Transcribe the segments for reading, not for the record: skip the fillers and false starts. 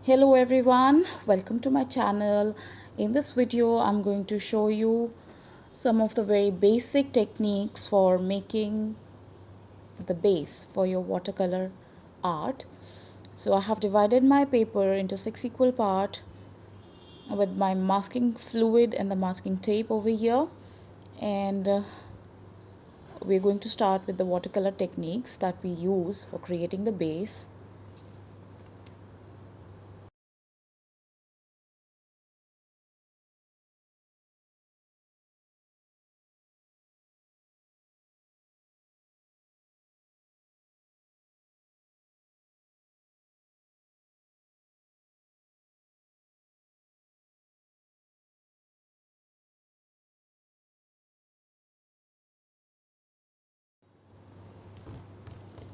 Hello everyone, welcome to my channel. In this video I'm going to show you some of the very basic techniques for making the base for your watercolor art. So I have divided my paper into 6 equal parts with my masking fluid and the masking tape over here, and we're going to start with the watercolor techniques that we use for creating the base.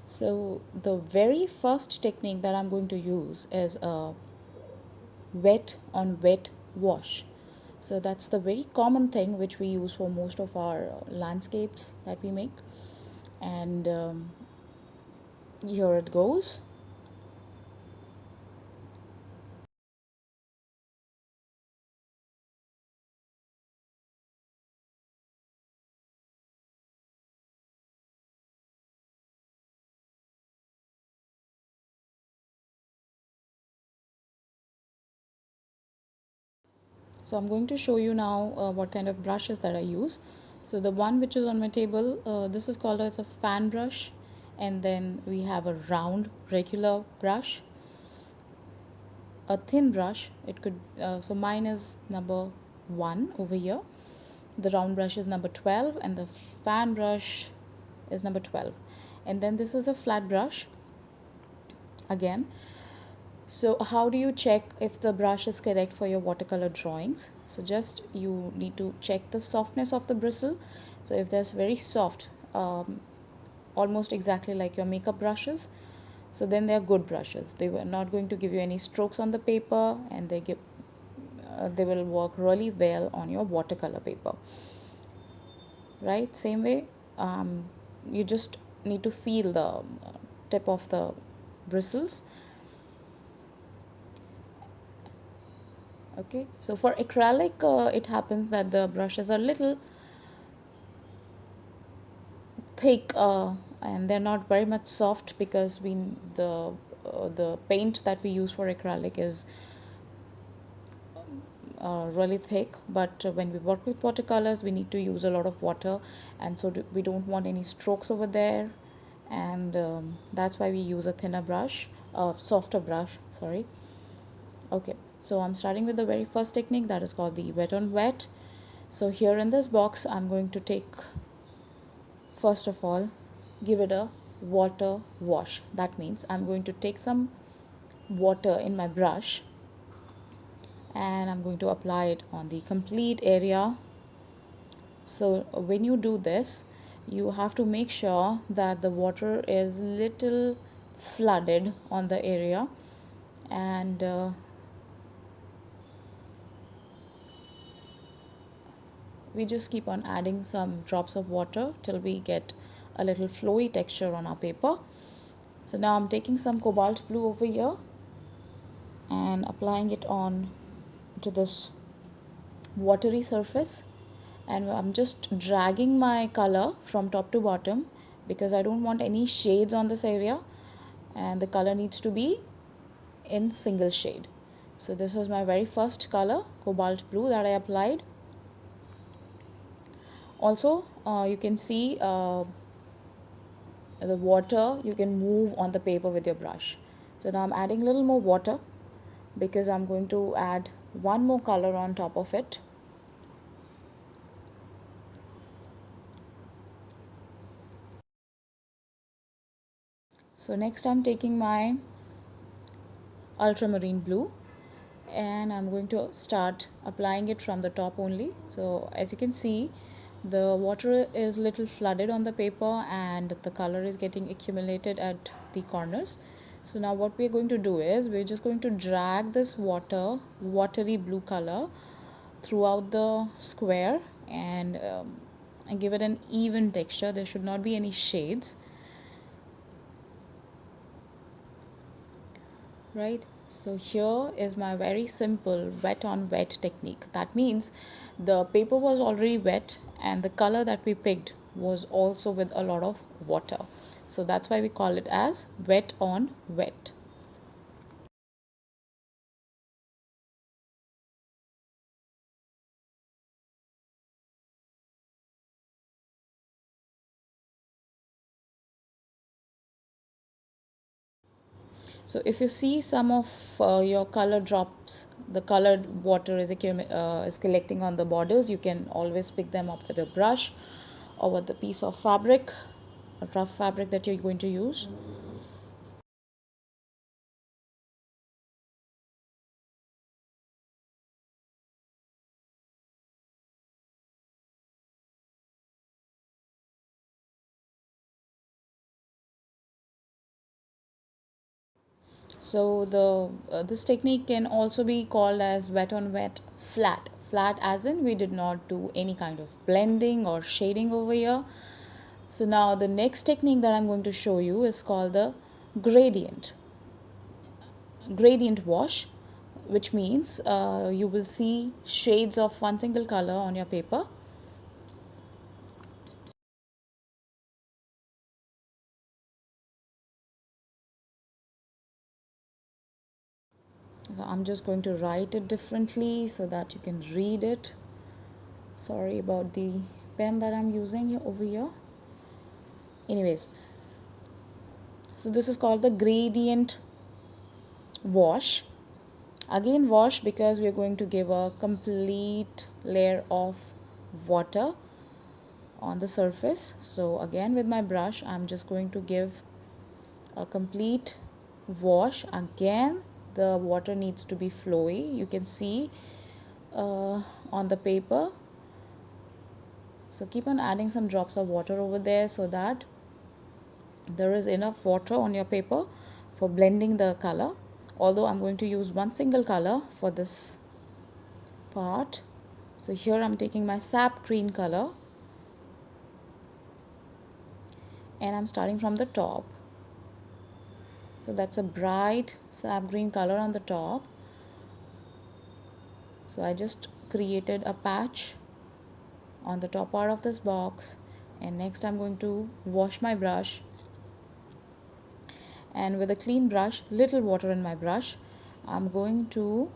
So the very first technique that I'm going to use is a wet on wet wash. So that's the very common thing which we use for most of our landscapes that we make. And here it goes. So I'm going to show you now what kind of brushes that I use. So the one which is on my table, this is called as a fan brush, and then we have a round regular brush, a thin brush. It could so mine is number 1 over here. The round brush is number 12 and the fan brush is number 12. And then this is a flat brush again. So how do you check if the brush is correct for your watercolor drawings? So just you need to check the softness of the bristle. So if there's very soft, almost exactly like your makeup brushes, so then they are good brushes. They were not going to give you any strokes on the paper, and they will work really well on your watercolor paper. Right, same way, you just need to feel the tip of the bristles. Okay, so for acrylic, it happens that the brushes are little thick, and they're not very much soft because the paint that we use for acrylic is really thick. But when we work with watercolors, we need to use a lot of water, and so we don't want any strokes over there, and that's why we use a thinner brush, softer brush, sorry. Okay, so I'm starting with the very first technique, that is called the wet on wet. So here in this box I'm going to take, first of all, give it a water wash. That means I'm going to take some water in my brush and I'm going to apply it on the complete area. So when you do this, you have to make sure that the water is little flooded on the area, and we just keep on adding some drops of water till we get a little flowy texture on our paper. So now I'm taking some cobalt blue over here and applying it on to this watery surface, and I'm just dragging my color from top to bottom because I don't want any shades on this area, and the color needs to be in single shade. So this is my very first color, cobalt blue, that I applied. Also, you can see the water you can move on the paper with your brush. So now I'm adding a little more water because I'm going to add one more color on top of it. So next I'm taking my ultramarine blue and I'm going to start applying it from the top only. So as you can see, the water is little flooded on the paper and the color is getting accumulated at the corners. So now what we're going to do is we're just going to drag this watery blue color throughout the square, and give it an even texture. There should not be any shades, right? So here is my very simple wet on wet technique. That means the paper was already wet and the color that we picked was also with a lot of water. So that's why we call it as wet on wet. So if you see some of your color drops, the colored water is collecting on the borders, you can always pick them up with a brush or with a piece of fabric, a rough fabric that you're going to use. So the this technique can also be called as wet on wet flat. Flat as in we did not do any kind of blending or shading over here. So now the next technique that I'm going to show you is called the gradient. Gradient wash, which means you will see shades of one single color on your paper. So I'm just going to write it differently so that you can read it. Sorry about the pen that I'm using here over here. Anyways, so this is called the gradient wash. Again wash because we're going to give a complete layer of water on the surface. So again with my brush I'm just going to give a complete wash. Again the water needs to be flowy. You can see on the paper. So keep on adding some drops of water over there so that there is enough water on your paper for blending the color. Although I'm going to use one single color for this part. So here I'm taking my sap green color and I'm starting from the top. So that's a bright sap green color on the top. So I just created a patch on the top part of this box, and next I'm going to wash my brush, and with a clean brush, little water in my brush, I'm going to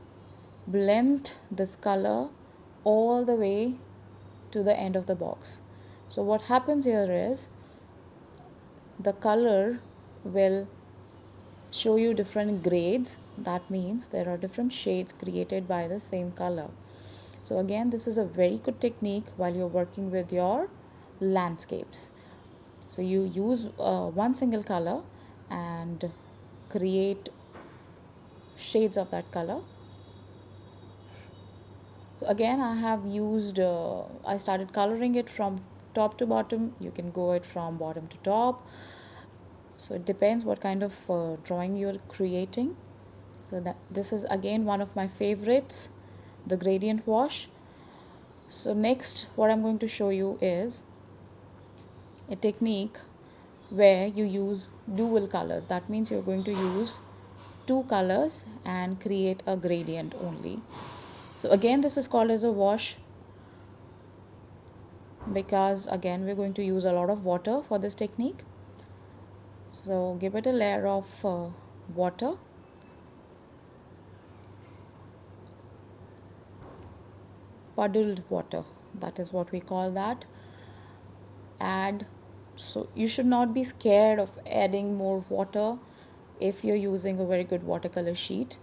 blend this color all the way to the end of the box. So what happens here is the color will show you different grades. That means there are different shades created by the same color. So again, this is a very good technique while you're working with your landscapes. So you use one single color and create shades of that color. So again I started coloring it from top to bottom. You can go it from bottom to top. So it depends what kind of drawing you're creating. So that this is again one of my favorites, the gradient wash. So next what I'm going to show you is a technique where you use dual colors. That means you're going to use two colors and create a gradient only. So again this is called as a wash because again we're going to use a lot of water for this technique. So give it a layer of water, puddled water, that is what we call that. Add, so you should not be scared of adding more water if you're using a very good watercolor sheet.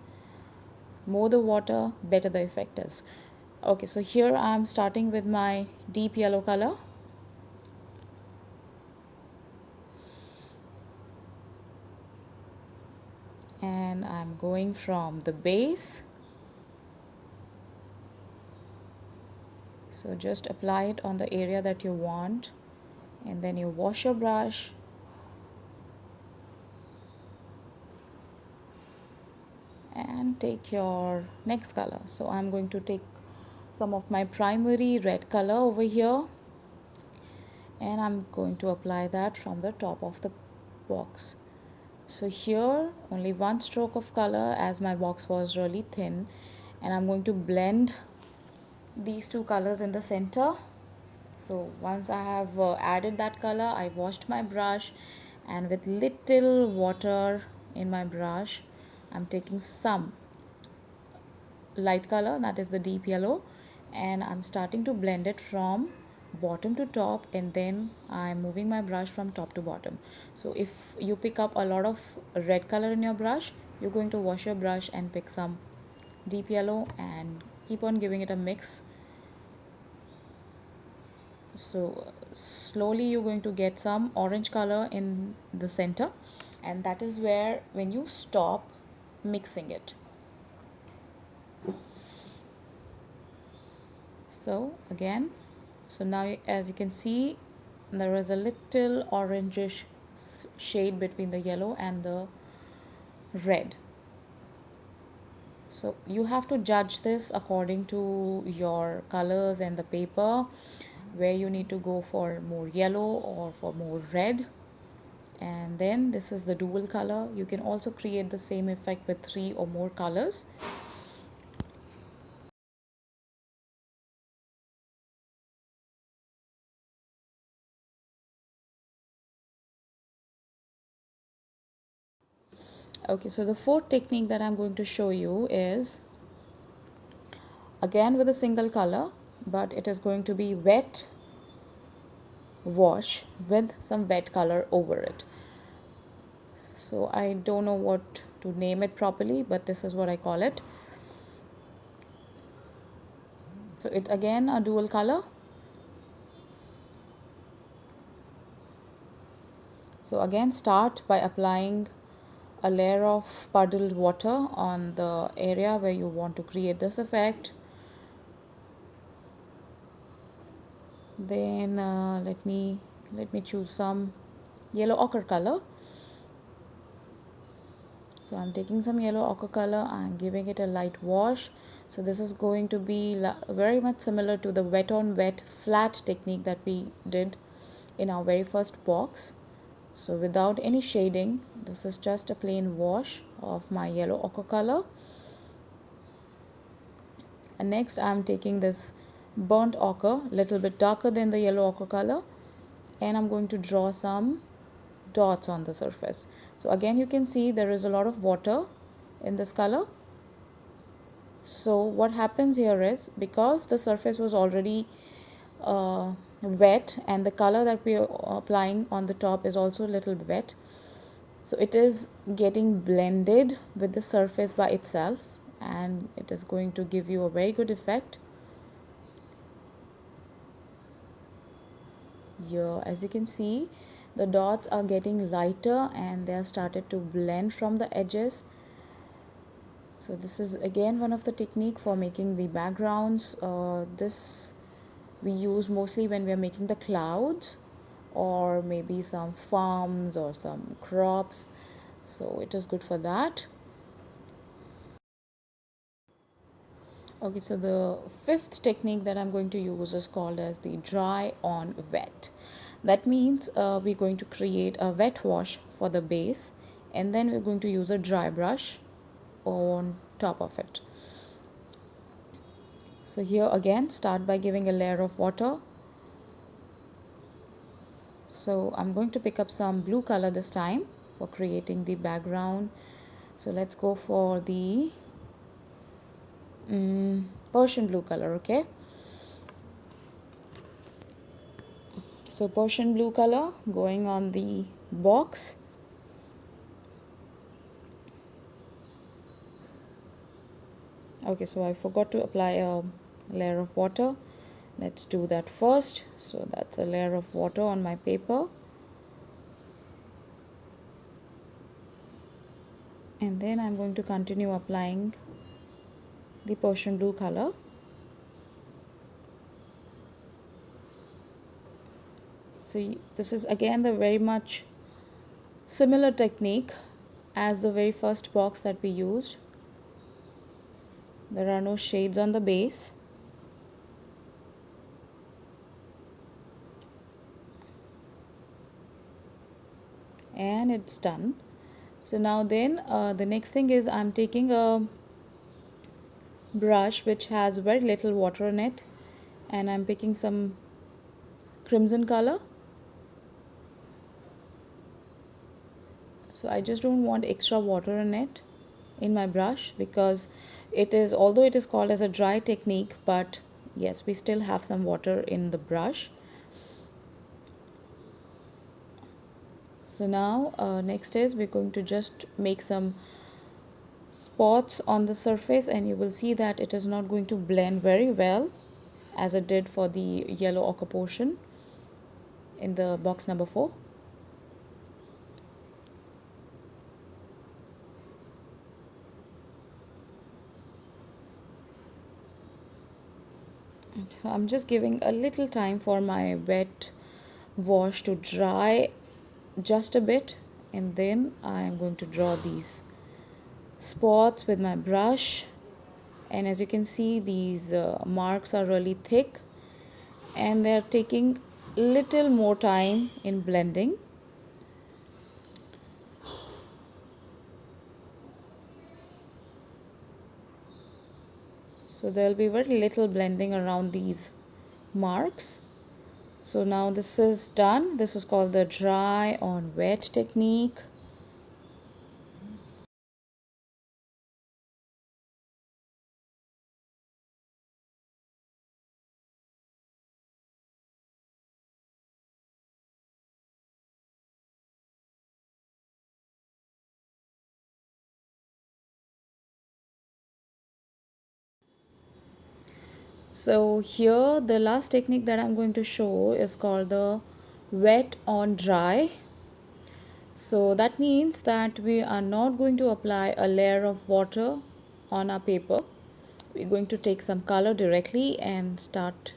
More the water, better the effect is. Okay, so here I'm starting with my deep yellow color. And I'm going from the base. So just apply it on the area that you want, and then you wash your brush and take your next color. So I'm going to take some of my primary red color over here, and I'm going to apply that from the top of the box. So here only one stroke of color as my box was really thin, and I'm going to blend these two colors in the center. So once I have added that color, I washed my brush, and with little water in my brush, I'm taking some light color, that is the deep yellow, and I'm starting to blend it from bottom to top, and then I'm moving my brush from top to bottom. So if you pick up a lot of red color in your brush, you're going to wash your brush and pick some deep yellow and keep on giving it a mix. So slowly you're going to get some orange color in the center, and that is where when you stop mixing it. So again, so now as you can see, there is a little orangish shade between the yellow and the red. So you have to judge this according to your colors and the paper, where you need to go for more yellow or for more red. And then this is the dual color. You can also create the same effect with 3 or more colors. Okay, so the fourth technique that I'm going to show you is again with a single color, but it is going to be wet wash with some wet color over it. So I don't know what to name it properly, but this is what I call it. So it's again a dual color. So again, start by applying a layer of puddled water on the area where you want to create this effect. Then let me choose some yellow ochre color. So I'm taking some yellow ochre color, I'm giving it a light wash. So this is going to be very much similar to the wet on wet flat technique that we did in our very first box. So without any shading, this is just a plain wash of my yellow ochre color. And next I'm taking this burnt ochre, little bit darker than the yellow ochre color, and I'm going to draw some dots on the surface. So again you can see there is a lot of water in this color. So what happens here is, because the surface was already wet and the color that we are applying on the top is also a little wet, so it is getting blended with the surface by itself, and it is going to give you a very good effect. Here as you can see, the dots are getting lighter and they are started to blend from the edges. So this is again one of the technique for making the backgrounds. This we use mostly when we are making the clouds or maybe some farms or some crops, so it is good for that. Okay, so the fifth technique that I'm going to use is called as the dry on wet. That means we're going to create a wet wash for the base, and then we're going to use a dry brush on top of it. So here again, start by giving a layer of water. So I'm going to pick up some blue color this time for creating the background. So let's go for the Persian blue color, okay? So Persian blue color going on the box. Okay, so I forgot to apply a layer of water. Let's do that first. So that's a layer of water on my paper. And then I'm going to continue applying the Persian blue color. So this is again the very much similar technique as the very first box that we used. There are no shades on the base. And it's done. So now then the next thing is I'm taking a brush which has very little water in it, and I'm picking some crimson color. So I just don't want extra water in it in my brush, because it is, although it is called as a dry technique, but yes, we still have some water in the brush. So now next is we're going to just make some spots on the surface, and you will see that it is not going to blend very well as it did for the yellow ochre portion in the box number 4. So I'm just giving a little time for my wet wash to dry just a bit, and then I am going to draw these spots with my brush. And as you can see, these marks are really thick and they're taking little more time in blending. So there will be very little blending around these marks. So now this is done. This is called the dry on wet technique. So here the last technique that I'm going to show is called the wet on dry. So that means that we are not going to apply a layer of water on our paper. We're going to take some color directly and start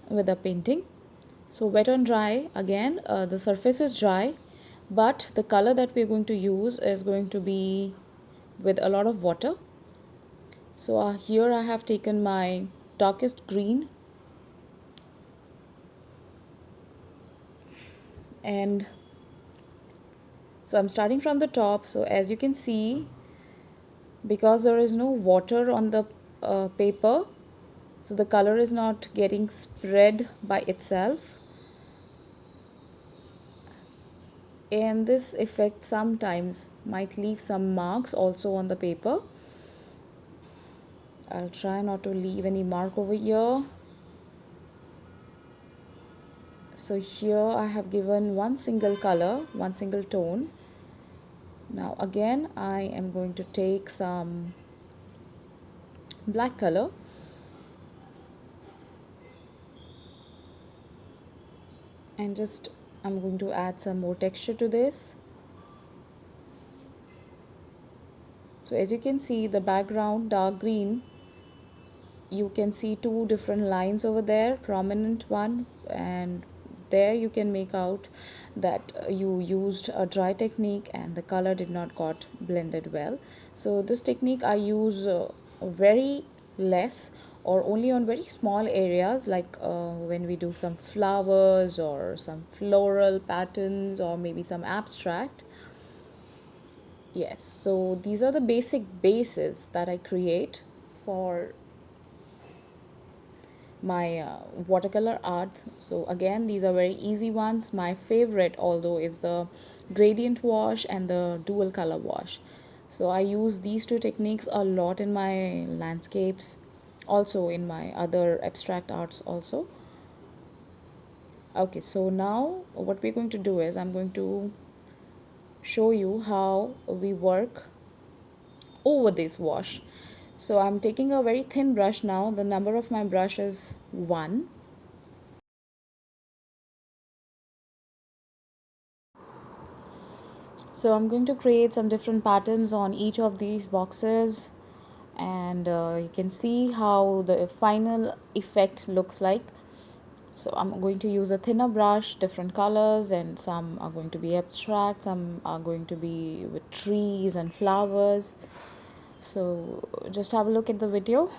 with the painting. So wet on dry, again the surface is dry, but the color that we're going to use is going to be with a lot of water. So here I have taken my darkest green, and so I'm starting from the top. So as you can see, because there is no water on the paper, so the color is not getting spread by itself, and this effect sometimes might leave some marks also on the paper. I'll try not to leave any mark over here. So here I have given one single color, one single tone. Now again I am going to take some black color, and just I'm going to add some more texture to this. So as you can see, the background dark green, you can see two different lines over there, prominent one, and there you can make out that you used a dry technique and the color did not got blended well. So this technique I use very less, or only on very small areas, like when we do some flowers or some floral patterns or maybe some abstract. Yes, so these are the basic bases that I create for my watercolor art. So again, these are very easy ones. My favorite, although, is the gradient wash and the dual color wash. So I use these two techniques a lot in my landscapes, also in my other abstract arts also. Okay, so now what we're going to do is I'm going to show you how we work over this wash. So I'm taking a very thin brush now. The number of my brush is 1. So I'm going to create some different patterns on each of these boxes, and you can see how the final effect looks like. So I'm going to use a thinner brush, different colors, and some are going to be abstract, some are going to be with trees and flowers. So just have a look at the video.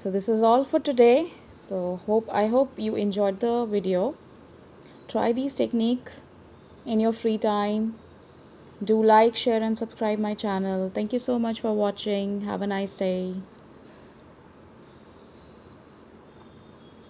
So this is all for today. So I hope you enjoyed the video. Try these techniques in your free time. Do like, share and subscribe my channel. Thank you so much for watching. Have a nice day.